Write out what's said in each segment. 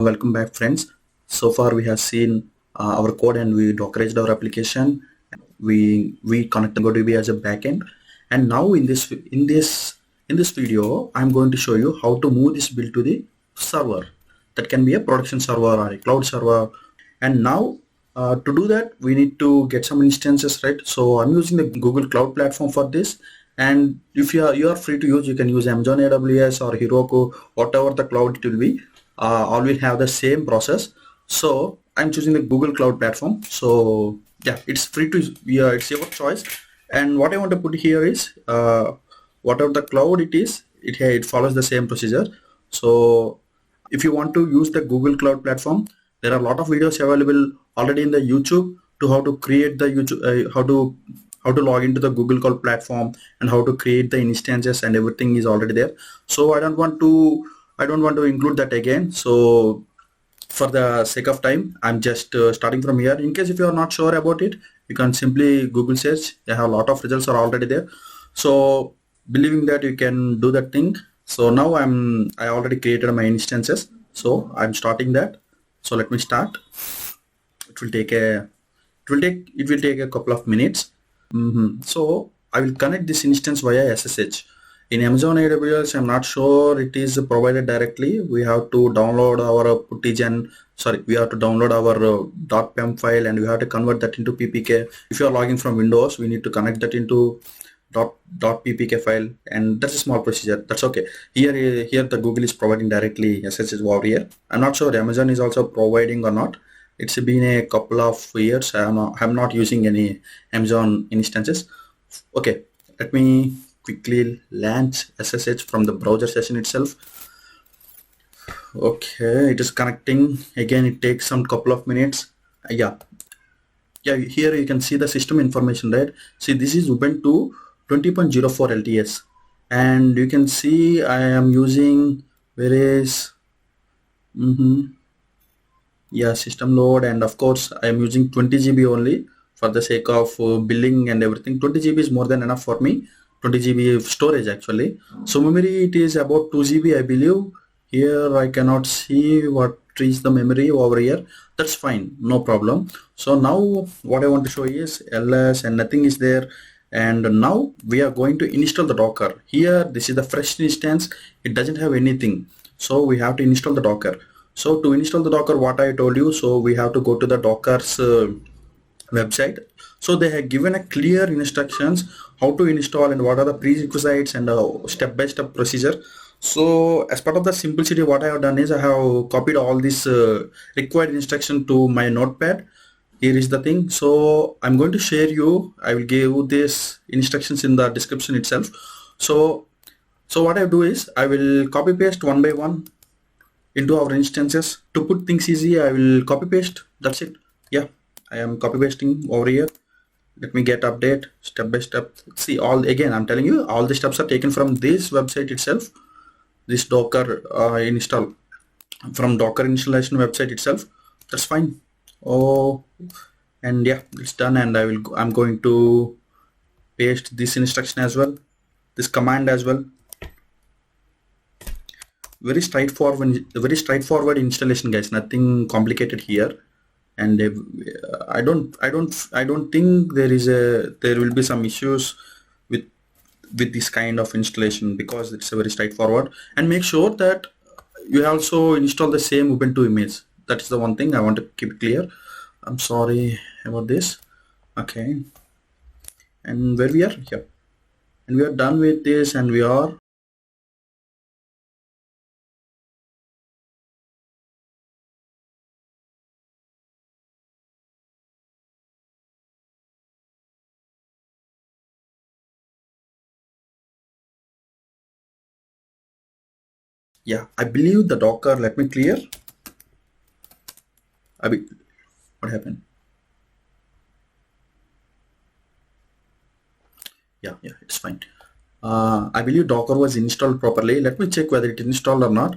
Welcome back, friends. So far we have seen our code and we dockerized our application. We connected Mongodb as a backend, and now in this video I'm going to show you how to move this build to the server. That can be a production server or a cloud server. And now to do that we need to get some instances, right? So I'm using the Google Cloud Platform for this. And if you are free to use, you can use Amazon AWS or Heroku, whatever the cloud it will be. All will have the same process. So I'm choosing the Google Cloud Platform. So yeah, it's free to, yeah, it's your choice. And what I want to put here is whatever the cloud it is, it follows the same procedure. So if you want to use the Google Cloud Platform, there are a lot of videos available already in the YouTube to how to create the YouTube, how to log into the Google Cloud Platform and how to create the instances, and everything is already there. So I don't want to include that again. So for the sake of time, I'm just starting from here. In case if you are not sure about it, you can simply Google search. They have a lot of results are already there. So believing that you can do that thing. So now I already created my instances. So I'm starting that. So let me start. It will take a couple of minutes. So I will connect this instance via SSH. In Amazon AWS, I'm not sure it is provided directly. We have to download our footage and we have to download our .pem file, and we have to convert that into PPK. If you are logging from Windows, we need to connect that into .ppk file, and that's a small procedure. That's okay. Here the Google is providing directly SSH over here. I'm not sure Amazon is also providing or not. It's been a couple of years. I'm not using any Amazon instances. Okay, let me quickly launch SSH from the browser session itself. Okay, it is connecting. Again, it takes some couple of minutes. Yeah, here you can see the system information, right? See, this is Ubuntu 20.04 LTS, and you can see I am using system load, and of course I am using 20 GB only for the sake of billing and everything. 20 GB is more than enough for me. 20 GB of storage actually. So memory, it is about 2 GB I believe. Here I cannot see what is the memory over here. That's fine, no problem. So now what I want to show is ls, and nothing is there. And now we are going to install the Docker. Here this is the fresh instance. It doesn't have anything, so we have to install the Docker. So to install the Docker, what I told you, so we have to go to the Docker's website. So they have given a clear instructions how to install and what are the prerequisites and step-by-step procedure. So as part of the simplicity, what I have done is I have copied all this required instruction to my notepad. Here is the thing. So I'm going to share you, I will give you these instructions in the description itself. So what I do is I will copy paste one by one into our instances. To put things easy, I will copy paste. That's it. Yeah, I am copy pasting over here. Let me get update step by step. See, all again I'm telling you, all the steps are taken from this website itself, this Docker install from Docker installation website itself. That's fine. Oh, and yeah, it's done. And I'm going to paste this instruction as well, this command as well. Very straightforward installation, guys. Nothing complicated here. And I don't think there will be some issues with this kind of installation, because it's a very straightforward. And make sure that you also install the same Ubuntu image. That is the one thing I want to keep it clear. I'm sorry about this. Okay, and where we are here, and we are done with this, and we are yeah, I believe the Docker, let me clear. What happened? Yeah, it's fine. I believe Docker was installed properly. Let me check whether it is installed or not.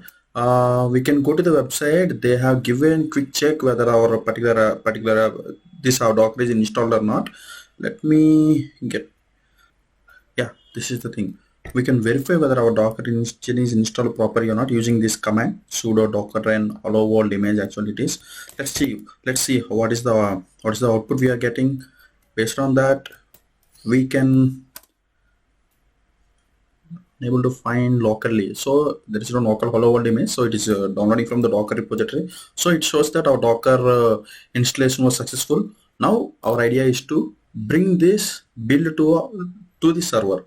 We can go to the website. They have given quick check whether our particular this our Docker is installed or not. Let me get, yeah, this is the thing. we can verify whether our docker engine is installed properly or not using this command sudo docker run hello world image. Actually it is. Let's see what is the output we are getting. Based on that, we can able to find locally. So there is no local hello world image, so it is downloading from the docker repository. So it shows that our docker installation was successful. Now our idea is to bring this build to the server,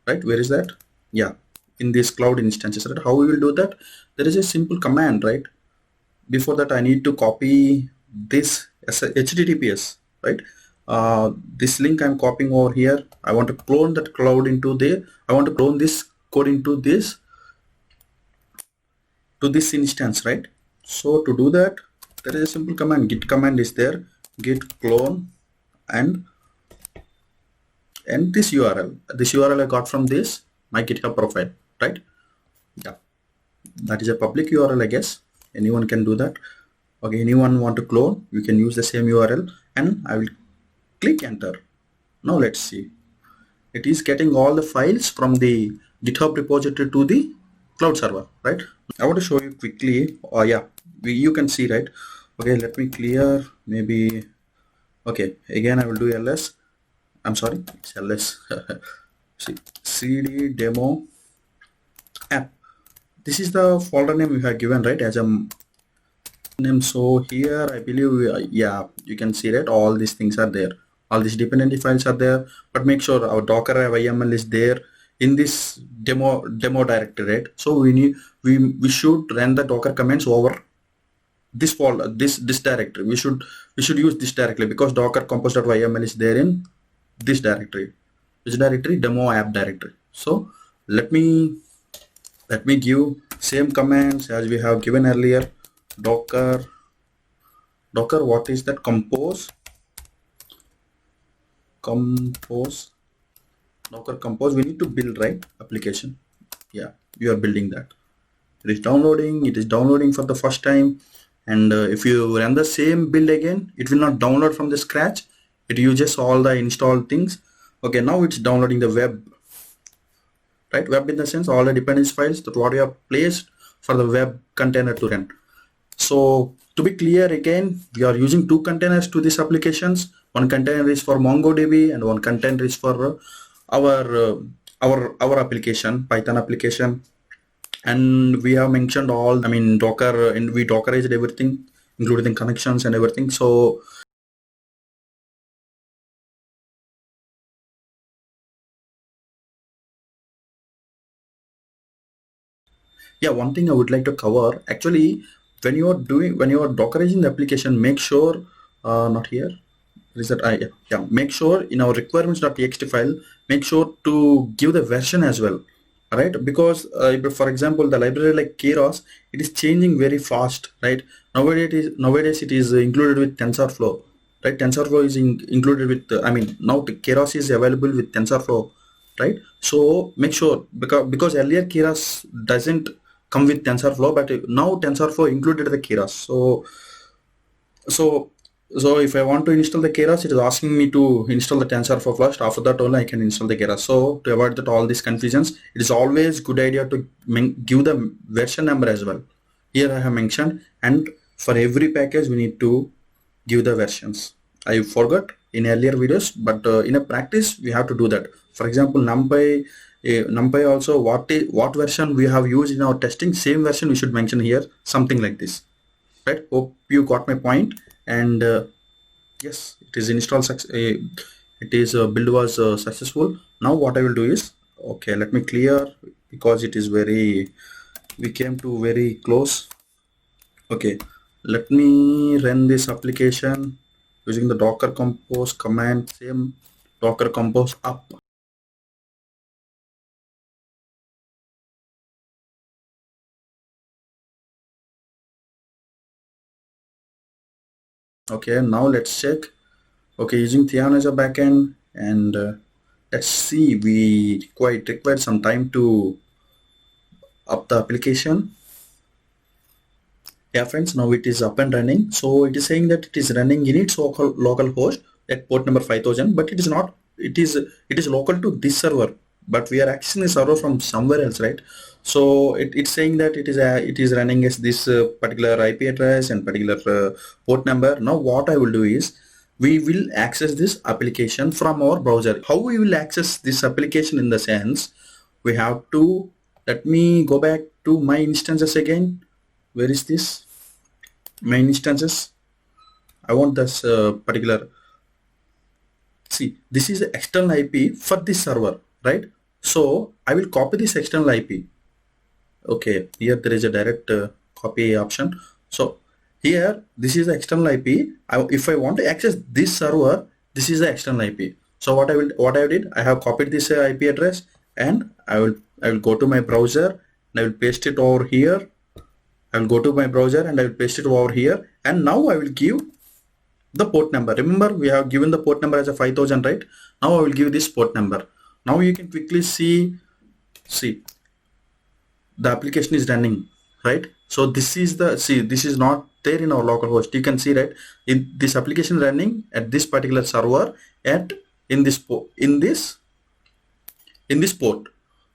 right? Where is that? Yeah, in these cloud instances, right? How we will do that? There is a simple command, right? Before that I need to copy this as a https, right? This link I'm copying over here. I want to clone that cloud into there. I want to clone this code into this to this instance, right? So to do that, there is a simple command, git command is there, git clone and this URL I got from this my GitHub profile, right? Yeah, that is a public URL, I guess anyone can do that. Okay, anyone want to clone, you can use the same URL and I will click enter. Now let's see, it is getting all the files from the GitHub repository to the cloud server, right? I want to show you quickly. Oh yeah, you can see, right? Okay, let me clear maybe. Okay, again I will do ls. I'm sorry, it's ls. See, cd demo app. This is the folder name we have given, right, as a name. So here I believe yeah, you can see that all these things are there, all these dependency files are there, but make sure our docker YML is there in this demo directory, right? So we should run the docker commands over this folder, this directory. We should use this directly because docker compose.yml is there in this directory. This directory, demo app directory. So let me give same commands as we have given earlier. Docker, what is that? Compose, docker compose. We need to build, right, application. Yeah, you are building that. It is downloading for the first time, and if you run the same build again, it will not download from the scratch. It uses all the installed things. Okay, now it's downloading the web, right? Web in the sense all the dependency files that what you have placed for the web container to run. So to be clear again, we are using two containers to these applications. One container is for Mongodb and one container is for our application, Python application. And we have mentioned all, I mean, Docker, and we Dockerized everything, including connections and everything. So yeah, one thing I would like to cover, actually, when you are Dockerizing the application, make sure, not here, is that yeah, make sure in our requirements.txt file, make sure to give the version as well, right? Because for example, the library like keras, it is changing very fast, right? Nowadays it is included with TensorFlow, right? TensorFlow is included with I mean, now the keras is available with TensorFlow, right? So make sure, because earlier keras doesn't come with TensorFlow, but now TensorFlow included the keras. So if I want to install the keras, it is asking me to install the TensorFlow first. After that only I can install the keras. So to avoid that all these confusions, it is always good idea to give the version number as well. Here I have mentioned, and for every package we need to give the versions. I forgot in earlier videos, but in a practice we have to do that. For example, NumPy also, what version we have used in our testing, same version we should mention here, something like this, right? Hope you got my point. And yes, it is installed it is build was successful. Now what I will do is, okay, let me clear because it is very, we came to very close. Okay, let me run this application using the docker compose command, same docker compose up. Okay, now let's check. Okay, using Theon as a backend, and let's see, we required some time to up the application. Yeah friends, now it is up and running. So it is saying that it is running in its local host at port number 5000, but it is not, it is local to this server, but we are accessing the server from somewhere else, right? So it's saying that it is running as this particular IP address and particular port number. Now what I will do is we will access this application from our browser. How we will access this application? In the sense, we have to, let me go back to my instances again. Where is this? My instances. I want this particular, see, this is the external IP for this server, right? So I will copy this external IP. Okay, here there is a direct copy option. So here this is the external IP. If I want to access this server, this is the external IP. So what I did, I have copied this IP address, and I will go to my browser and I will paste it over here. I will go to my browser and I will paste it over here, and now I will give the port number. Remember, we have given the port number as a 5000, right? Now I will give this port number. Now you can quickly see the application is running, right? So this is the, see, this is not there in our local host. You can see, right, in this application running at this particular server at in this port.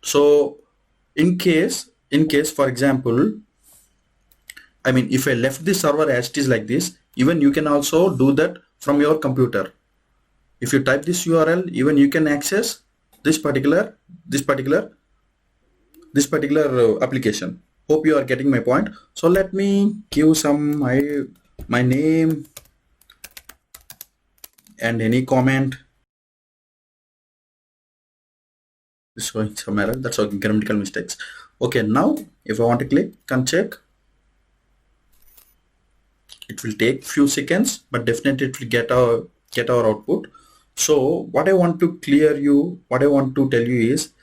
So in case for example, I mean, if I left this server as it is like this, even you can also do that from your computer. If you type this URL, even you can access this particular application. Hope you are getting my point. So let me give some my name and any comment. Showing some error. That's all grammatical mistakes. Okay, now if I want to click and check, it will take few seconds, but definitely it will get our output. So what I want to tell you is,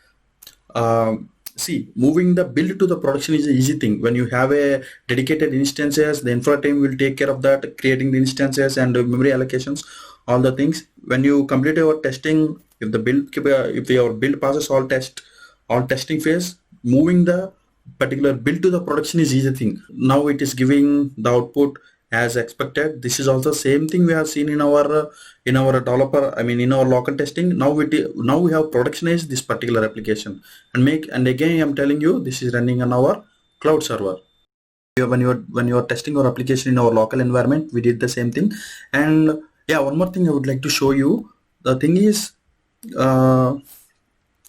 see, moving the build to the production is an easy thing. When you have a dedicated instances, the infra team will take care of that, creating the instances and memory allocations, all the things. When you complete your testing, if your build passes all testing phase, moving the particular build to the production is easy thing. Now it is giving the output as expected. This is also same thing we have seen in our developer, I mean in our local testing. Now we have productionized this particular application and again I'm telling you, this is running on our cloud server. When you are testing your application in our local environment, we did the same thing. And yeah, one more thing I would like to show you. The thing is,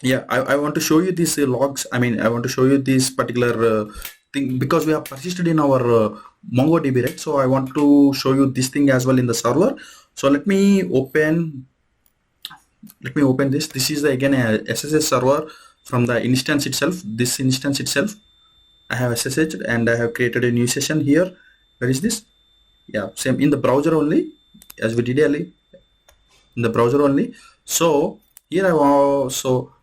yeah, I want to show you these logs. I mean, I want to show you this particular thing because we have persisted in our Mongodb, right? So I want to show you this thing as well in the server. So let me open this. This is again a SSH server from the instance itself. This instance itself, I have SSH and I have created a new session here. Where is this? Yeah, same in the browser only, as we did earlier, in the browser only. So here I want, so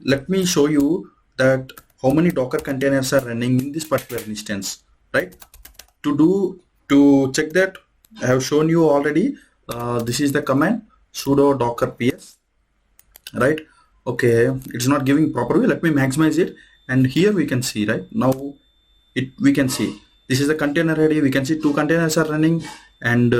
let me show you that how many Docker containers are running in this particular instance, right? To check that, I have shown you already. This is the command sudo docker ps, right? Okay, it's not giving properly. Let me maximize it, and here we can see, right now we can see this is the container ID. We can see 2 containers are running, and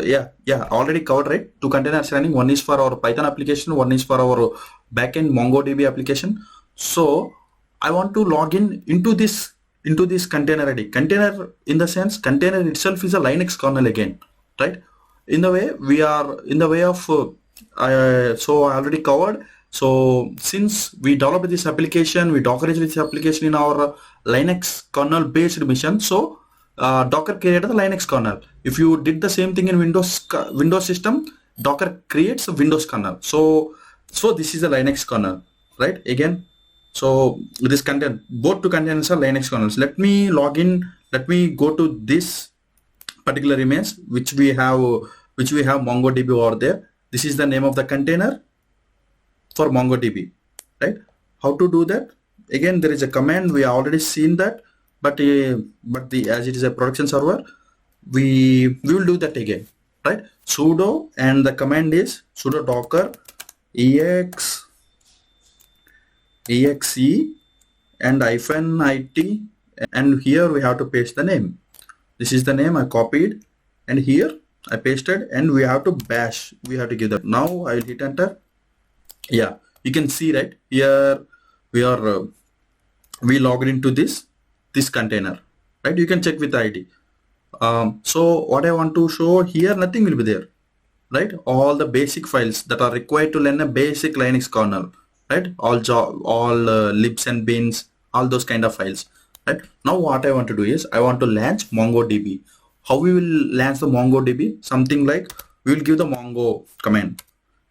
yeah, already covered, right? 2 containers running. One is for our Python application, one is for our backend MongoDB application. So I want to log into this container ID. Container, in the sense, container itself is a Linux kernel again, right? In the way of so I already covered. So since we developed this application, we dockerized this application in our Linux kernel based mission. So Docker created the Linux kernel. If you did the same thing in Windows system, Docker creates a Windows kernel. So this is a Linux kernel, right? Again, so this content, both 2 containers are Linux kernels. Let me log in. Let me go to this particular image which we have MongoDB over there. This is the name of the container for MongoDB, right? How to do that? Again, there is a command. We have already seen that, but as it is a production server, we will do that again, right? Sudo, and the command is sudo docker exe and -it, and here we have to paste the name. This is the name I copied, and here I pasted, and we have to bash. We have to give that. Now I will hit enter. Yeah, you can see right here we are we logged into this container, right? You can check with the ID. So what I want to show here, nothing will be there, right? All the basic files that are required to learn a basic Linux kernel, right? All libs and bins, all those kind of files, right? Now what I want to do is I want to launch MongoDB. How we will launch the MongoDB? Something like we will give the mongo command.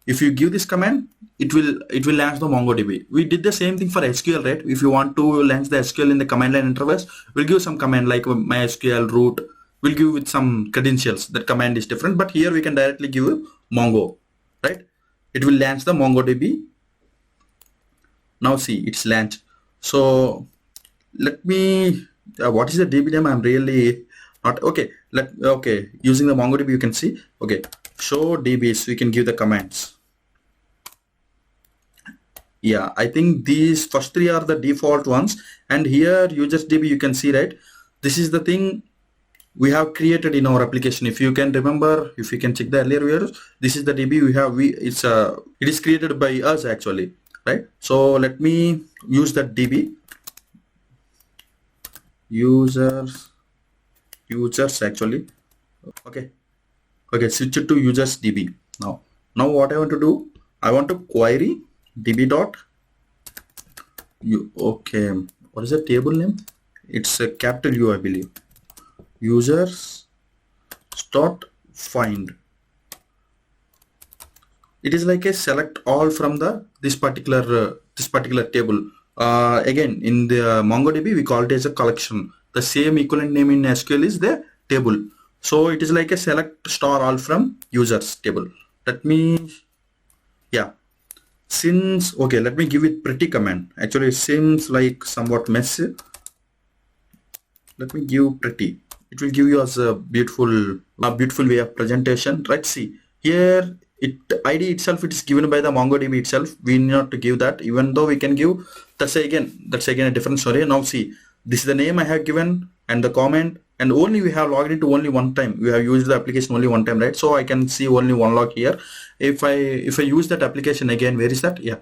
If you give this command, it will launch the MongoDB. We did the same thing for SQL, right? If you want to launch the SQL in the command line interface, we'll give some command like MySQL root. We'll give with some credentials. That command is different, but here we can directly give Mongo, right? It will launch the MongoDB. Now see, it's launched. So let me. What is the DB name? I'm really not okay. Okay, using the MongoDB, you can see. Okay, show DBs. We can give the commands. Yeah, I think these first three are the default ones, and here users DB you can see, right? This is the thing we have created in our application. If you can remember, if you can check the earlier videos, this is the DB we have. It is created by us actually, right? So let me use that DB users actually. Okay, switch it to users DB. Now what I want to do, I want to query db dot okay, what is the table name? It's a capital U, I believe. Users dot find. It is like a select all from this particular table. Again, in the MongoDB we call it as a collection. The same equivalent name in SQL is the table. So it is like a select star all from users table. Let me, yeah. Since, okay, let me give it pretty command. Actually, it seems like somewhat messy. Let me give pretty. It will give you as a beautiful way of presentation, right? See here, ID itself, it is given by the MongoDB itself. We need not to give that, even though we can give. That's again a different story. Now see, this is the name I have given and the comment, and only we have logged into only one time. We have used the application only one time, right? So I can see only one log here. If I use that application again, where is that? Yeah,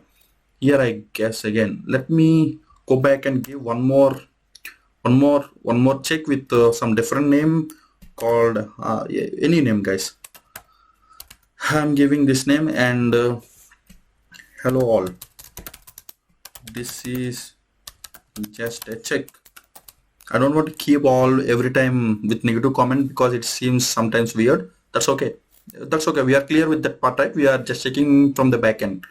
here I guess again. Let me go back and give one more check with some different name called any name, guys. I'm giving this name and hello all. This is just a check. I don't want to keep every time with negative comment because it seems sometimes weird. That's okay. We are clear with that part, right? We are just checking from the backend.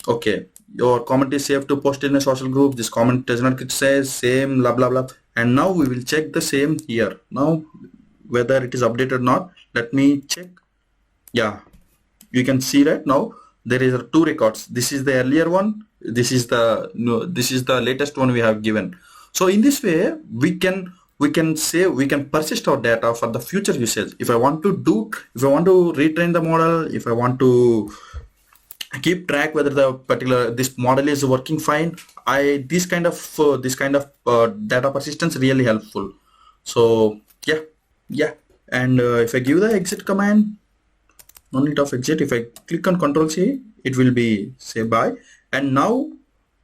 Okay, your comment is safe to post in a social group. This comment does not say same blah blah blah. And now we will check the same here. Now whether it is updated or not. Let me check. Yeah, you can see right now there is two records. This is the earlier one. This is the latest one we have given. So in this way we can persist our data for the future usage. If I want to retrain the model, if I want to keep track whether this model is working fine, this kind of data persistence really helpful. So yeah, and if I give the exit command, no need of exit. If I click on Ctrl+C, it will be say bye. And now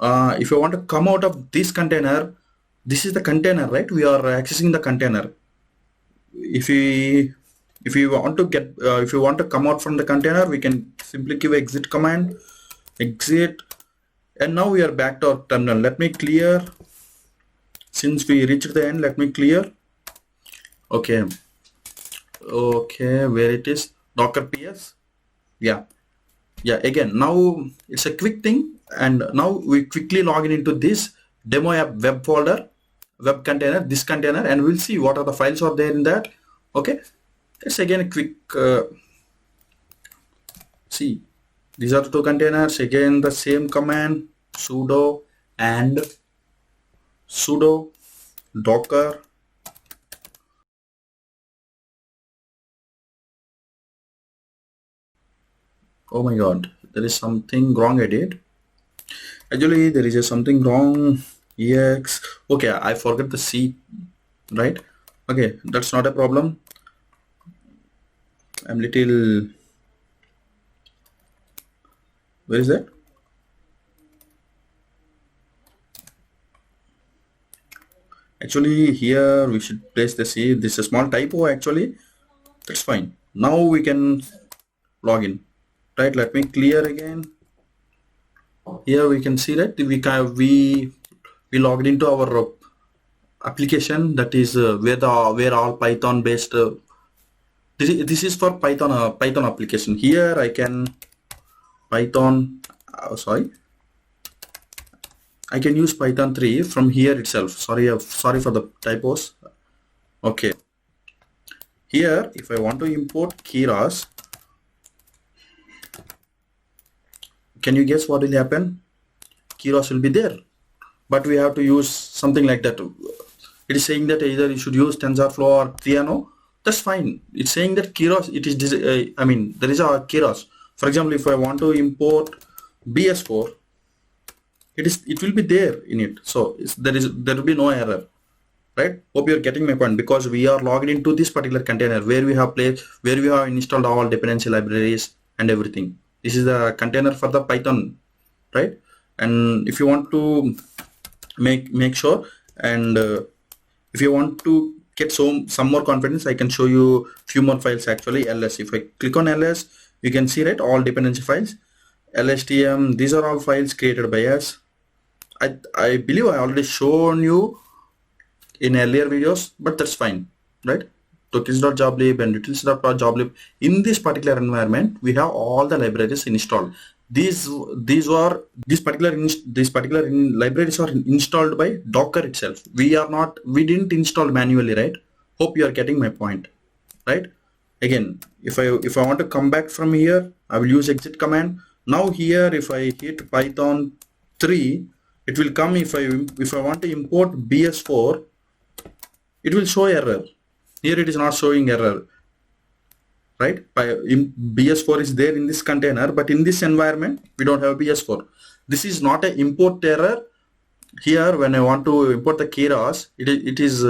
if I want to come out of this container, this is the container, right? We are accessing the container. If you want to come out from the container, we can simply give exit command, exit, and now we are back to our terminal. Let me clear. Since we reached the end, let me clear. Okay, where it is, docker-ps. Yeah, again, now it's a quick thing, and now we quickly log into this demo app web folder, web container, this container, and we'll see what are the files are there in that. Okay, it's again a quick see, these are the two containers. Again the same command, sudo and sudo docker. Oh my god, there is something wrong I did. Actually there is something wrong. Ex. Okay, I forgot the C, right? Okay, that's not a problem. I'm little Where is that? Actually, here we should place the C. This is a small typo actually. That's fine. Now we can log in. Right, let me clear again. Here we can see that we logged into our application, that is where all Python based this is for Python application. Here I can Python I can use Python 3 from here itself. Sorry for the typos. Okay, here if I want to import keras, can you guess what will happen? Keras will be there, but we have to use something like that. It is saying that either you should use TensorFlow or Triano. That's fine. It's saying that keras, it is there is a keras. For example, if I want to import BS4, it will be there in it, so there will be no error, right? Hope you're getting my point, because we are logged into this particular container where we have installed all dependency libraries and everything. This is the container for the Python, right? And if you want to make sure, and if you want to get some more confidence, I can show you few more files actually. ls, if I click on ls, you can see, right, all dependency files, lstm, these are all files created by us. I believe I already shown you in earlier videos, but that's fine, right? tokens.joblib and utils.joblib. In this particular environment, we have all the libraries installed. These particular libraries are installed by Docker itself. We didn't install manually, right? Hope you are getting my point, right? Again, if I want to come back from here, I will use exit command. Now here, if I hit Python 3, it will come. If I want to import BS4, it will show error. Here it is not showing error, right? BS4 is there in this container, but in this environment we don't have BS4. This is not an import error. Here when I want to import the keras, it is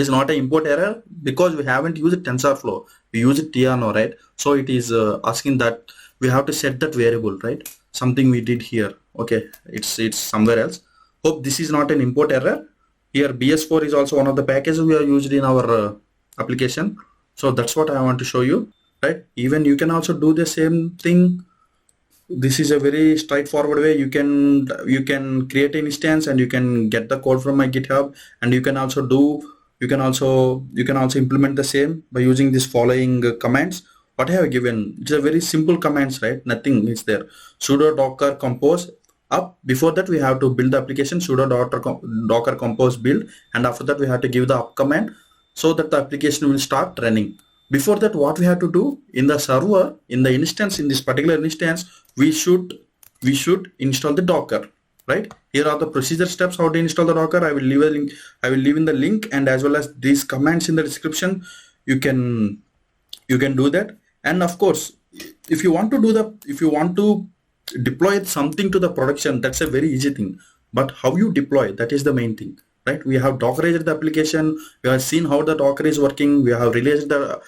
not an import error because we haven't used TensorFlow. We use it Triano, right? So it is asking that we have to set that variable, right? Something we did here. Okay, it's somewhere else. Hope this is not an import error. Here BS4 is also one of the packages we are used in our application. So that's what I want to show you, right? Even you can also do the same thing. This is a very straightforward way. You can create an instance and you can get the code from my GitHub, and you can also implement the same by using these following commands. What I have given, it's a very simple commands, right? Nothing is there. Sudo docker compose up. Before that we have to build the application, sudo docker compose build, and after that we have to give the up command so that the application will start running. Before that, what we have to do in the server, in the instance, in this particular instance, we should install the Docker, right? Here are the procedure steps how to install the Docker. I will leave a link. I will leave in the link, and as well as these commands in the description. You can do that. And of course, if you want to deploy something to the production, that's a very easy thing. But how you deploy, that is the main thing, right? We have Dockerized the application. We have seen how the Docker is working. We have realized the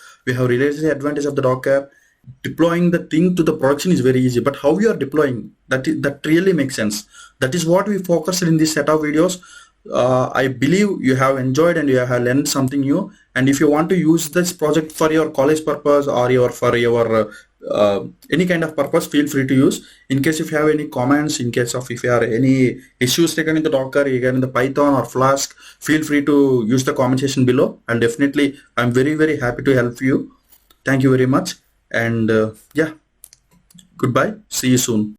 advantage of the Docker. Deploying the thing to the production is very easy, but how you are deploying, that really makes sense. That is what we focused in this set of videos. I believe you have enjoyed and you have learned something new. And if you want to use this project for your college purpose or for your any kind of purpose, feel free to use. In case if you have any comments, if you have any issues regarding the Docker, regarding the Python or Flask, feel free to use the comment section below, and definitely I'm very, very happy to help you. Thank you very much, and yeah, goodbye, see you soon.